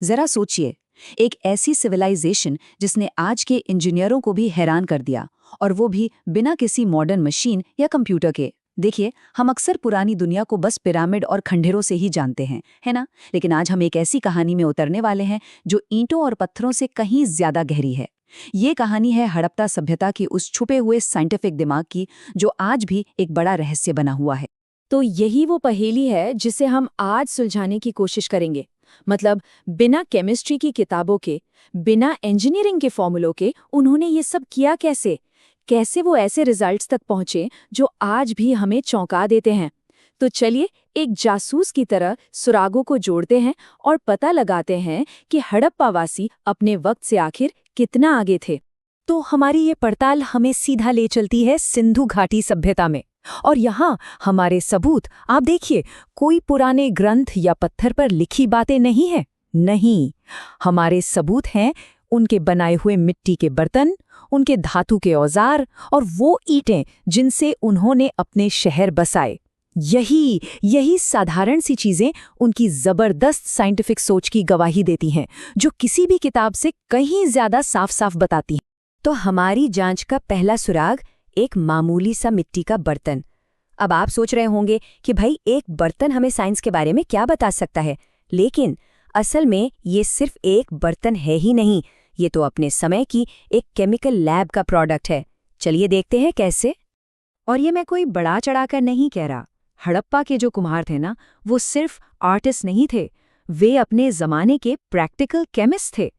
जरा सोचिए, एक ऐसी सिविलाइजेशन जिसने आज के इंजीनियरों को भी हैरान कर दिया, और वो भी बिना किसी मॉडर्न मशीन या कंप्यूटर के। देखिए, हम अक्सर पुरानी दुनिया को बस पिरामिड और खंडहरों से ही जानते हैं, है ना? लेकिन आज हम एक ऐसी कहानी में उतरने वाले हैं जो ईंटों और पत्थरों से कहीं ज्यादा गहरी है। ये कहानी है हड़प्पा सभ्यता की उस छुपे हुए साइंटिफिक दिमाग की, जो आज भी एक बड़ा रहस्य बना हुआ है। तो यही वो पहेली है जिसे हम आज सुलझाने की कोशिश करेंगे। मतलब बिना केमिस्ट्री की किताबों के, बिना इंजीनियरिंग के फॉर्मूलों के उन्होंने ये सब किया कैसे? कैसे वो ऐसे रिजल्ट्स तक पहुंचे जो आज भी हमें चौंका देते हैं? तो चलिए एक जासूस की तरह सुरागों को जोड़ते हैं और पता लगाते हैं कि हड़प्पावासी अपने वक्त से आखिर कितना आगे थे। तो हमारी ये पड़ताल हमें सीधा ले चलती है सिंधु घाटी सभ्यता में। और यहाँ हमारे सबूत आप देखिए, कोई पुराने ग्रंथ या पत्थर पर लिखी बातें नहीं है। नहीं, हमारे सबूत हैं उनके बनाए हुए मिट्टी के बर्तन, उनके धातु के औजार और वो ईंटें जिनसे उन्होंने अपने शहर बसाए। यही साधारण सी चीजें उनकी जबरदस्त साइंटिफिक सोच की गवाही देती हैं, जो किसी भी किताब से कहीं ज्यादा साफ साफ बताती हैं। तो हमारी जांच का पहला सुराग एक मामूली सा मिट्टी का बर्तन। अब आप सोच रहे होंगे कि भाई एक बर्तन हमें साइंस के बारे में क्या बता सकता है, लेकिन असल में ये सिर्फ एक बर्तन है ही नहीं, ये तो अपने समय की एक केमिकल लैब का प्रोडक्ट है। चलिए देखते हैं कैसे। और ये मैं कोई बड़ा चढ़ाकर नहीं कह रहा। हड़प्पा के जो कुम्हार थे ना, वो सिर्फ आर्टिस्ट नहीं थे, वे अपने जमाने के प्रैक्टिकल केमिस्ट थे।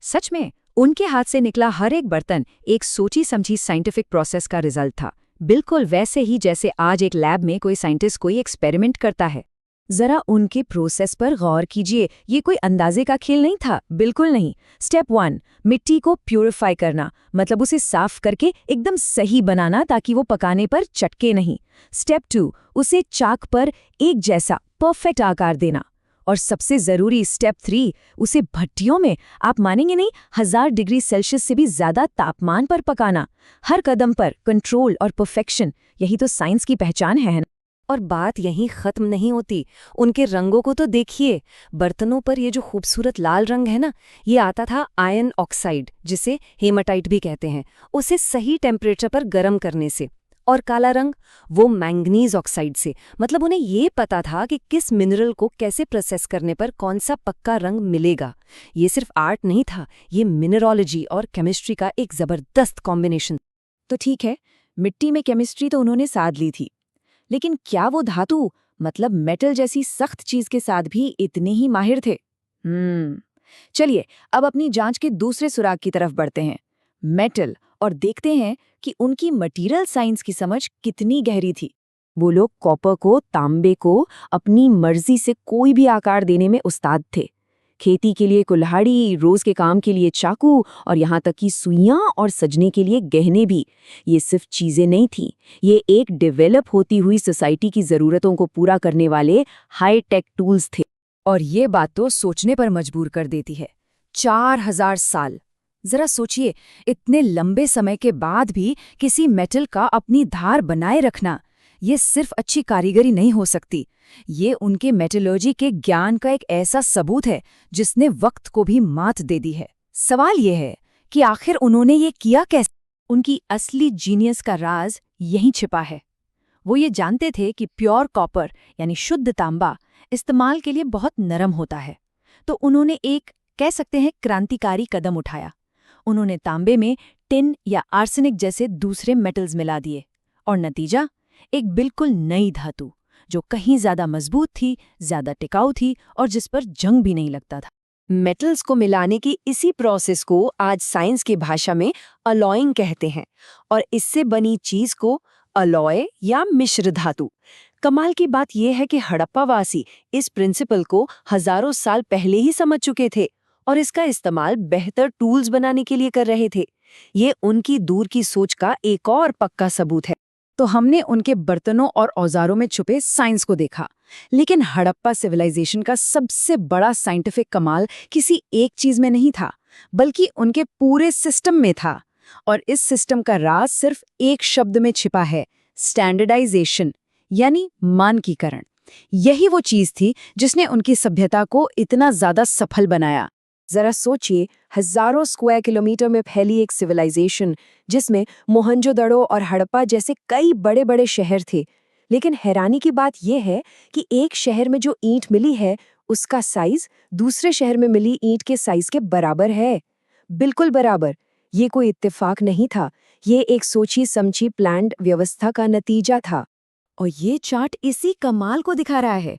सच में उनके हाथ से निकला हर एक बर्तन एक सोची समझी साइंटिफिक प्रोसेस का रिजल्ट था, बिल्कुल वैसे ही जैसे आज एक लैब में कोई साइंटिस्ट कोई एक्सपेरिमेंट करता है। जरा उनके प्रोसेस पर गौर कीजिए, ये कोई अंदाजे का खेल नहीं था, बिल्कुल नहीं। स्टेप 1, मिट्टी को प्यूरिफाई करना, मतलब उसे साफ करके एकदम सही बनाना ताकि वो पकाने पर चटके नहीं। स्टेप 2, उसे चाक पर एक जैसा परफेक्ट आकार देना। और सबसे जरूरी स्टेप 3, उसे भट्टियों में, आप मानेंगे नहीं, 1000 डिग्री सेल्सियस से भी ज्यादा तापमान पर पकाना। हर कदम पर कंट्रोल और परफेक्शन, यही तो साइंस की पहचान है ना? और बात यहीं खत्म नहीं होती। उनके रंगों को तो देखिए। बर्तनों पर ये जो खूबसूरत लाल रंग है ना, ये आता था आयरन ऑक्साइड, जिसे हेमाटाइट भी कहते हैं, उसे सही टेम्परेचर पर गर्म करने से। और काला रंग, वो मैंगनीज ऑक्साइड से। मतलब उन्हें ये पता था कि किस मिनरल को कैसे प्रोसेस करने पर कौन सा पक्का रंग मिलेगा। ये सिर्फ आर्ट नहीं था, ये मिनरोलॉजी और केमिस्ट्री का एक जबरदस्त कॉम्बिनेशन। तो ठीक है, मिट्टी में केमिस्ट्री तो उन्होंने साध ली थी, लेकिन क्या वो धातु, मतलब मेटल जैसी सख्त चीज के साथ भी इतने ही माहिर थे? चलिए अब अपनी जांच के दूसरे सुराग की तरफ बढ़ते हैं, मेटल, और देखते हैं कि उनकी मटीरियल साइंस की समझ कितनी गहरी थी। वो लोग कॉपर को, तांबे को अपनी मर्जी से कोई भी आकार देने में उस्ताद थे। खेती के लिए कुल्हाड़ी, रोज के काम के लिए चाकू, और यहाँ तक कि सुइयां और सजने के लिए गहने भी। ये सिर्फ चीजें नहीं थी, ये एक डेवलप होती हुई सोसाइटी की जरूरतों को पूरा करने वाले हाई टेक टूल्स थे। और ये बात तो सोचने पर मजबूर कर देती है। 4000 साल, जरा सोचिए, इतने लंबे समय के बाद भी किसी मेटल का अपनी धार बनाए रखना, ये सिर्फ अच्छी कारीगरी नहीं हो सकती, ये उनके मेटलर्जी के ज्ञान का एक ऐसा सबूत है जिसने वक्त को भी मात दे दी है। सवाल ये है कि आखिर उन्होंने ये किया कैसे? उनकी असली जीनियस का राज यहीं छिपा है। वो ये जानते थे कि प्योर कॉपर यानी शुद्ध तांबा इस्तेमाल के लिए बहुत नरम होता है, तो उन्होंने एक, कह सकते हैं, क्रांतिकारी कदम उठाया। उन्होंने तांबे में टिन या आर्सेनिक जैसे दूसरे मेटल्स मिला दिए, और नतीजा एक बिल्कुल नई धातु, जो कहीं ज्यादा मजबूत थी, ज्यादा टिकाऊ थी, और जिस पर जंग भी नहीं लगता था। मेटल्स को मिलाने की इसी प्रोसेस को आज साइंस की भाषा में अलॉइंग कहते हैं, और इससे बनी चीज को अलॉय या मिश्र धातु। कमाल की बात यह है कि हड़प्पावासी इस प्रिंसिपल को हजारों साल पहले ही समझ चुके थे, और इसका इस्तेमाल बेहतर टूल्स बनाने के लिए कर रहे थे। ये उनकी दूर की सोच का एक और पक्का सबूत है। तो हमने उनके बर्तनों और औजारों में छुपे साइंस को देखा, लेकिन हड़प्पा सिविलाइजेशन का सबसे बड़ा साइंटिफिक कमाल किसी एक चीज में नहीं था, बल्कि उनके पूरे सिस्टम में था। और इस सिस्टम का राज सिर्फ एक शब्द में छिपा है, स्टैंडर्डाइजेशन, यानी मानकीकरण। यही वो चीज थी जिसने उनकी सभ्यता को इतना ज्यादा सफल बनाया। जरा सोचिए, हजारों स्क्वायर किलोमीटर में फैली एक सिविलाइजेशन जिसमें मोहनजोदड़ो और हड़प्पा जैसे कई बड़े बड़े शहर थे। लेकिन हैरानी की बात यह है कि एक शहर में जो ईंट मिली है उसका साइज दूसरे शहर में मिली ईंट के साइज के बराबर है। बिल्कुल बराबर। ये कोई इत्तेफाक नहीं था, ये एक सोची समझी प्लान्ड व्यवस्था का नतीजा था। और ये चार्ट इसी कमाल को दिखा रहा है।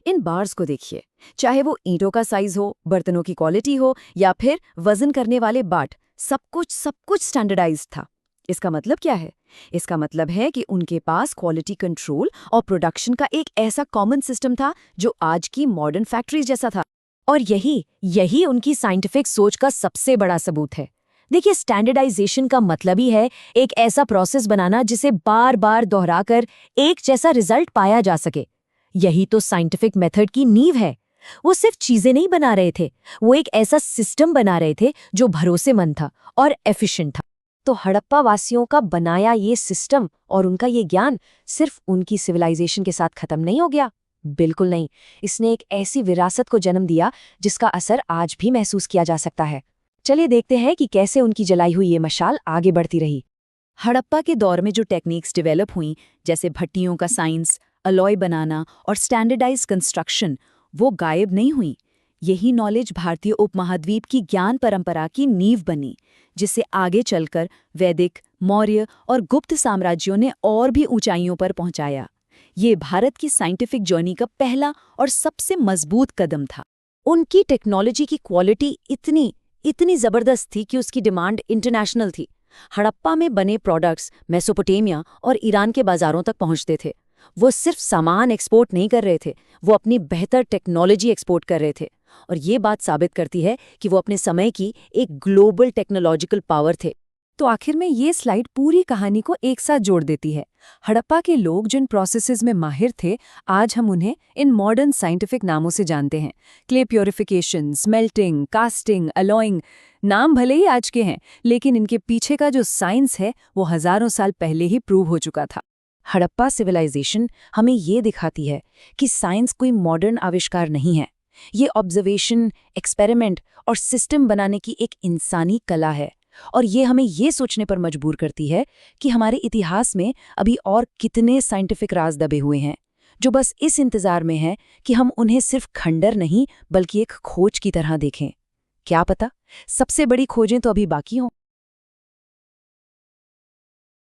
इन बार्स को देखिए, चाहे वो ईंटों का साइज हो, बर्तनों की क्वालिटी हो या फिर वजन करने वाले बाट, सब कुछ स्टैंडर्डाइज्ड था। इसका मतलब क्या है? इसका मतलब है कि उनके पास क्वालिटी कंट्रोल और प्रोडक्शन का एक ऐसा कॉमन सिस्टम था जो आज की मॉडर्न फैक्ट्रीज जैसा था। और यही उनकी साइंटिफिक सोच का सबसे बड़ा सबूत है। देखिए, स्टैंडर्डाइजेशन का मतलब ही है एक ऐसा प्रोसेस बनाना जिसे बार बार दोहराकर एक जैसा रिजल्ट पाया जा सके। यही तो साइंटिफिक मेथड की नींव है। वो सिर्फ चीजें नहीं बना रहे थे, वो एक ऐसा सिस्टम बना रहे थे जो भरोसेमंद था और एफिशिएंट था। तो हड़प्पा वासियों का बनाया ये सिस्टम और उनका ये ज्ञान सिर्फ उनकी सिविलाइजेशन के साथ खत्म नहीं हो गया। बिल्कुल नहीं, इसने एक ऐसी विरासत को जन्म दिया जिसका असर आज भी महसूस किया जा सकता है। चलिए देखते हैं कि कैसे उनकी जलाई हुई ये मशाल आगे बढ़ती रही। हड़प्पा के दौर में जो टेक्निक्स डेवलप हुई, जैसे भट्टियों का साइंस, अलॉय बनाना और स्टैंडर्डाइज कंस्ट्रक्शन, वो गायब नहीं हुई। यही नॉलेज भारतीय उपमहाद्वीप की ज्ञान परंपरा की नींव बनी, जिसे आगे चलकर वैदिक, मौर्य और गुप्त साम्राज्यों ने और भी ऊंचाइयों पर पहुंचाया। ये भारत की साइंटिफिक जर्नी का पहला और सबसे मजबूत कदम था। उनकी टेक्नोलॉजी की क्वालिटी इतनी जबरदस्त थी कि उसकी डिमांड इंटरनेशनल थी। हड़प्पा में बने प्रोडक्ट्स मेसोपोटामिया और ईरान के बाजारों तक पहुंचते थे। वो सिर्फ सामान एक्सपोर्ट नहीं कर रहे थे, वो अपनी बेहतर टेक्नोलॉजी एक्सपोर्ट कर रहे थे। और ये बात साबित करती है कि वो अपने समय की एक ग्लोबल टेक्नोलॉजिकल पावर थे। तो आखिर में ये स्लाइड पूरी कहानी को एक साथ जोड़ देती है। हड़प्पा के लोग जिन प्रोसेसेस में माहिर थे, आज हम उन्हें इन मॉडर्न साइंटिफिक नामों से जानते हैं। Clay purification, smelting, casting, alloying. नाम भले ही आज के हैं, लेकिन इनके पीछे का जो साइंस है वो हजारों साल पहले ही प्रूव हो चुका था। हड़प्पा सिविलाइजेशन हमें ये दिखाती है कि साइंस कोई मॉडर्न आविष्कार नहीं है। ये ऑब्जर्वेशन, एक्सपेरिमेंट और सिस्टम बनाने की एक इंसानी कला है। और ये हमें ये सोचने पर मजबूर करती है कि हमारे इतिहास में अभी और कितने साइंटिफिक राज दबे हुए हैं, जो बस इस इंतजार में हैं कि हम उन्हें सिर्फ खंडर नहीं बल्कि एक खोज की तरह देखें। क्या पता सबसे बड़ी खोजें तो अभी बाकी हों।